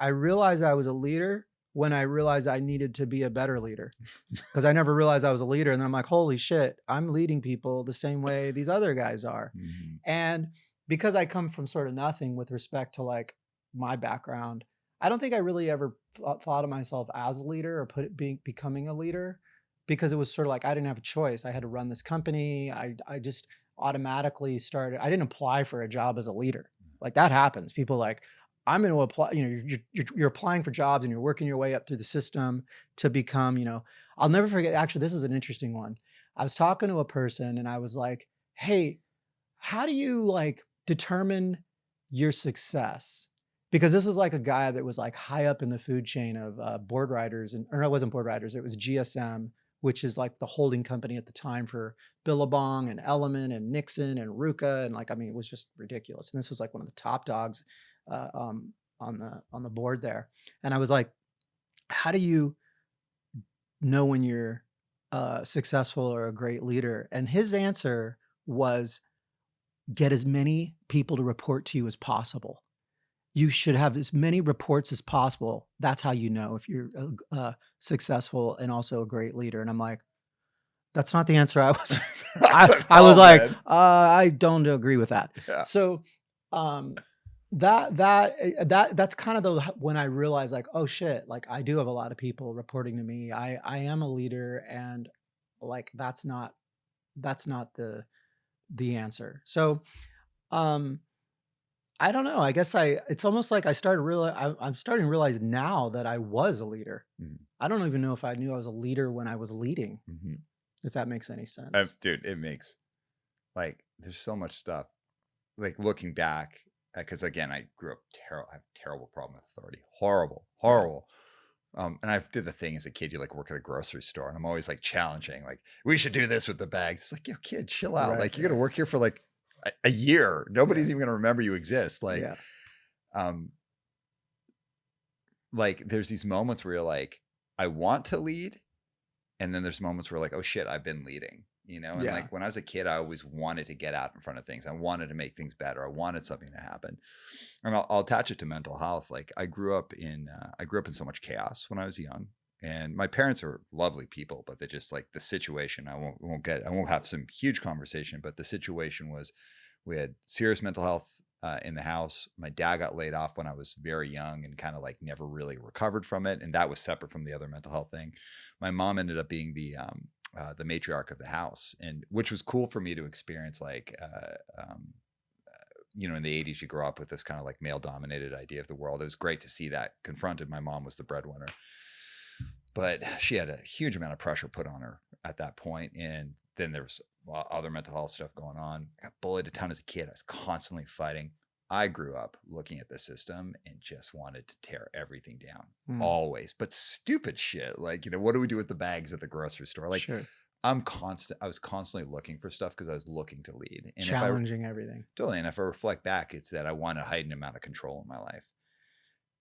I realized I was a leader when I realized I needed to be a better leader, because I never realized I was a leader. And then I'm like, holy shit, I'm leading people the same way these other guys are. Mhm. And because I come from sort of nothing with respect to like my background, I don't think I really ever thought of myself as a leader or becoming a leader, because it was sort of like I didn't have a choice. I had to run this company. I just automatically started. I didn't apply for a job as a leader. Like that happens. People like, I'm going to apply. You know, you're applying for jobs and you're working your way up through the system to become. You know, I'll never forget. Actually, this is an interesting one. I was talking to a person and I was like, "Hey, how do you like determine your success?" Because this was like a guy that was like high up in the food chain of board riders, and or no, it wasn't board riders, it was GSM, which is like the holding company at the time for Billabong and Element and Nixon and Ruka, and like I mean, it was just ridiculous. And this was like one of the top dogs on the board there. And I was like, how do you know when you're successful or a great leader? And his answer was, get as many people to report to you as possible. You should have as many reports as possible. That's how you know if you're successful and also a great leader. And I'm like, that's not the answer I was. Not at I was all, like, man. I don't agree with that. Yeah. So um, that's kind of the when I realized like, oh shit, like I do have a lot of people reporting to me. I am a leader, and like that's not the answer. So um I don't know. I guess it's almost like I'm starting to realize now that I was a leader. Mhm. I don't even know if I knew I was a leader when I was leading, Mhm. if that makes any sense. Dude, it makes like there's so much stuff. Like looking back, because again, I grew up terrible. I have a terrible problem with authority. Horrible, Yeah. horrible. And I did the thing as a kid, you like work at a grocery store, and I'm always like challenging, like we should do this with the bags. It's like, yo, kid, chill out. Right, Like you're gonna right. work here for like a year. Yeah. Nobody's even gonna remember you exist. Yeah. Um, like there's these moments where you're like, I want to lead, and then there's moments where like, oh shit, I've been leading, you know? And Yeah. like when I was a kid, I always wanted to get out in front of things. I wanted to make things better. I wanted something to happen. And I'll attach it to mental health. Like I grew up in so much chaos when I was young. And my parents are lovely people, but they just like the situation. I won't have some huge conversation, but the situation was we had serious mental health in the house. My dad got laid off when I was very young and kind of like never really recovered from it. And that was separate from the other mental health thing. My mom ended up being the matriarch of the house, and which was cool for me to experience. You know, in the 80s, you grow up with this kind of like male dominated idea of the world. It was great to see that confronted. My mom was the breadwinner, but she had a huge amount of pressure put on her at that point. And then there was other mental health stuff going on. I got bullied a ton as a kid. I was constantly fighting. I grew up looking at the system and just wanted to tear everything down Mm, always, but stupid shit. Like, you know, what do we do with the bags at the grocery store? Like, sure. I was constantly looking for stuff because I was looking to lead. And if I Challenging everything. totally, and if I reflect back, it's that I want a heightened amount of control in my life.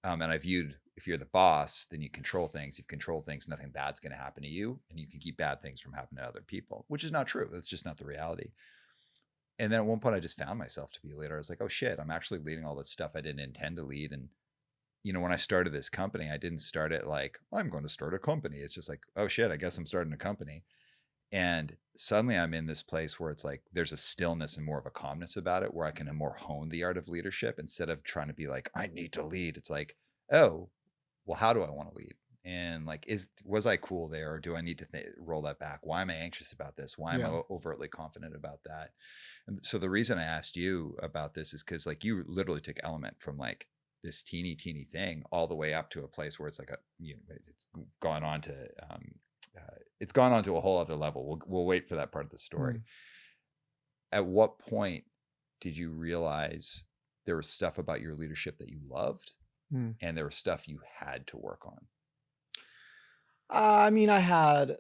And I viewed if you're the boss, then you control things. If you control things, nothing bad's going to happen to you, and you can keep bad things from happening to other people, which is not true. That's just not the reality. And then at one point, I just found myself to be a leader. I was like, oh shit, I'm actually leading all this stuff I didn't intend to lead. And you know, when I started this company, I didn't start it like I'm going to start a company. It's just like, oh shit, I guess I'm starting a company. And suddenly I'm in this place where it's like there's a stillness and more of a calmness about it where I can more hone the art of leadership instead of trying to be like, I need to lead. It's like, oh, well, how do I want to lead? And like, was I cool there, or do I need to roll that back? Why am I anxious about this? Why am Yeah. I overtly confident about that? And so the reason I asked you about this is because like you literally took element from like this teeny thing all the way up to a place where it's like it's gone on to it's gone on to a whole other level. We'll wait for that part of the story. Mm, At what point did you realize there was stuff about your leadership that you loved, mm. and there was stuff you had to work on? I mean,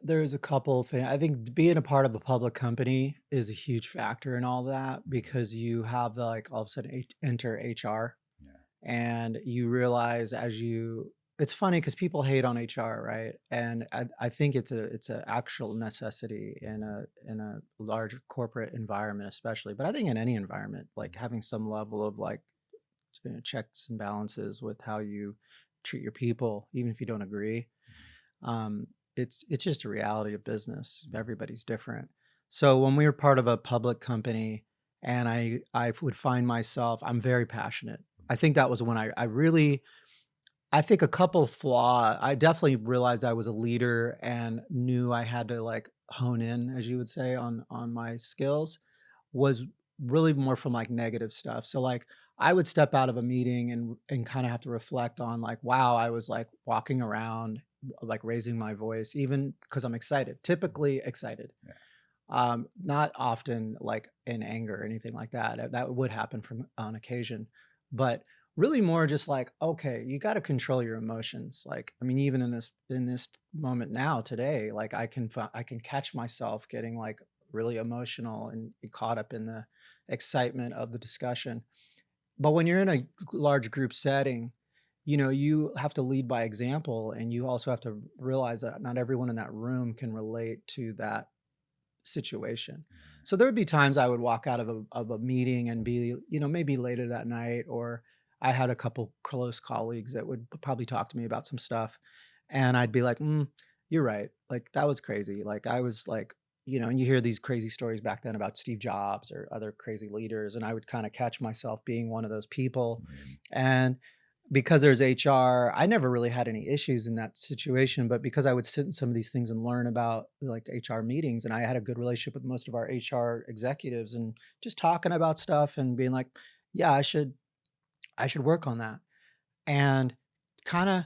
there's a couple things. I think being a part of a public company is a huge factor in all that, because you have the like all of a sudden enter HR, Yeah. and you realize it's funny because people hate on HR, right? And I think it's a actual necessity in a large corporate environment, especially, but I think in any environment, like having some level of like checks and balances with how you treat your people, even if you don't agree. Um, it's just a reality of business. Everybody's different. So when we were part of a public company, and I would find myself, I'm very passionate. I think that was when I really, I think a couple flaw. I definitely realized I was a leader and knew I had to like hone in, as you would say, on my skills. Was really more from like negative stuff. So like I would step out of a meeting and kind of have to reflect on like, wow, I was like walking around, like raising my voice, even because I'm excited. Typically excited, Yeah. not often like in anger or anything like that. That would happen from on occasion, but really more just like, okay, you got to control your emotions. Like, I mean, even in this moment now today, like I can catch myself getting like really emotional and caught up in the excitement of the discussion. But when you're in a large group setting, you have to lead by example, and you also have to realize that not everyone in that room can relate to that situation. So there would be times I would walk out of a meeting and be, maybe later that night, or I had a couple close colleagues that would probably talk to me about some stuff. And I'd be like, you're right. Like that was crazy. Like I was like, and you hear these crazy stories back then about Steve Jobs or other crazy leaders. And I would kind of catch myself being one of those people. Mhm. And because there's HR, I never really had any issues in that situation, but because I would sit in some of these things and learn about like HR meetings, and I had a good relationship with most of our HR executives and just talking about stuff and being like, yeah, I should work on that. And kind of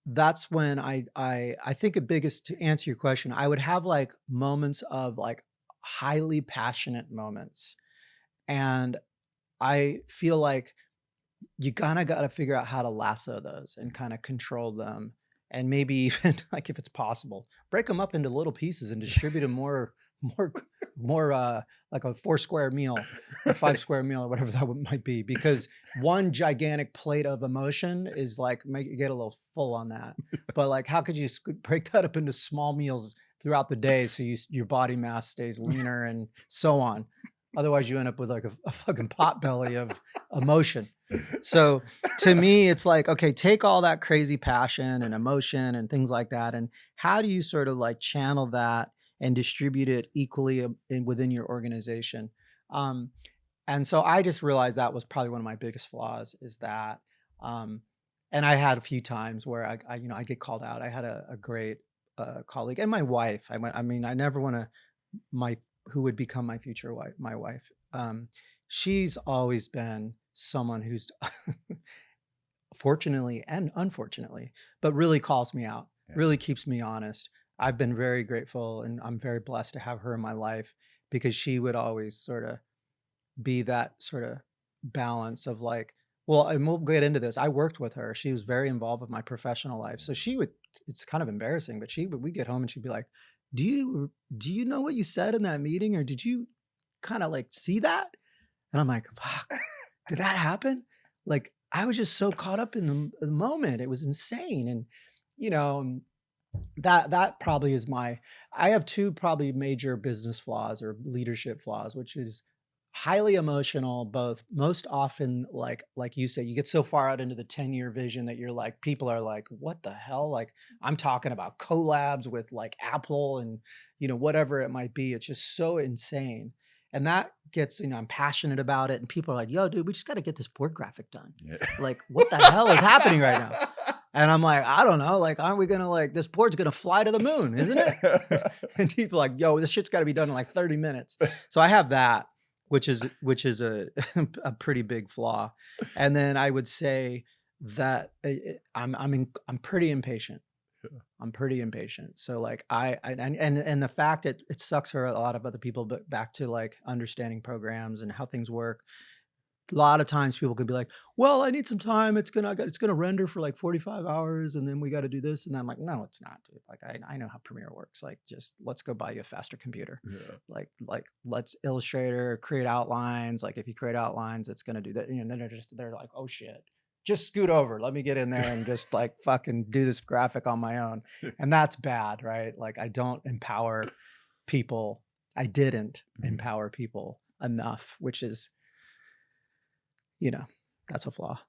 that's when I think the biggest, to answer your question, I would have like moments of like highly passionate moments. And I feel like you kinda gotta figure out how to lasso those and kinda control them, and maybe even, like, if it's possible, break them up into little pieces and distribute them more more, like a 4 square meal or 5 Right. square meal or whatever that might be, because one gigantic plate of emotion is, like, make you get a little full on that, but, like, how could you break that up into small meals throughout the day so your body mass stays leaner and so on? Otherwise, you end up with, like, a fucking potbelly of emotion. So to me, it's like, okay, take all that crazy passion and emotion and things like that. And how do you sort of like channel that and distribute it equally within your organization? Um, and so I just realized that was probably one of my biggest flaws is that, um, and I had a few times where I get called out. I had a great colleague and my wife. I mean, I never want to, my, who would become my future wife, my wife. She's always been someone who's fortunately and unfortunately, but really calls me out, Yeah. really keeps me honest. I've been very grateful and I'm very blessed to have her in my life because she would always sort of be that sort of balance of like, well, and we'll get into this. I worked with her. She was very involved with my professional life. So she would, it's kind of embarrassing, but we get home and she'd be like, do you know what you said in that meeting? Or did you kind of like see that? And I'm like, fuck, did that happen? Like, I was just so caught up in the moment. It was insane. And, you know, that probably is I have two probably major business flaws or leadership flaws, which is highly emotional, both most often, like you say, you get so far out into the 10-year vision that you're like, people are like, what the hell? Like, I'm talking about collabs with like Apple and, whatever it might be. It's just so insane. And that gets, I'm passionate about it. And people are like, yo, dude, we just got to get this board graphic done. Yeah. Like, what the hell is happening right now? And I'm like, I don't know. Like, aren't we gonna like this board's gonna fly to the moon, isn't it? And people are like, yo, this shit's got to be done in like 30 minutes. So I have that, which is a a pretty big flaw. And then I would say that I'm pretty impatient. I'm pretty impatient. So like and the fact that it sucks for a lot of other people, but back to like understanding programs and how things work. A lot of times people can be like, "Well, I need some time. It's gonna render for like 45 hours, and then we got to do this." And I'm like, "No, it's not, dude. Like, I know how Premiere works. Like, just let's go buy you a faster computer. Yeah. Like let's Illustrator create outlines. Like, if you create outlines, it's gonna do that." And then they're like, "Oh shit, just scoot over. Let me get in there and just like fucking do this graphic on my own." And that's bad, right? Like, I don't empower people. I didn't Mhm. empower people enough, which is, you know, that's a flaw.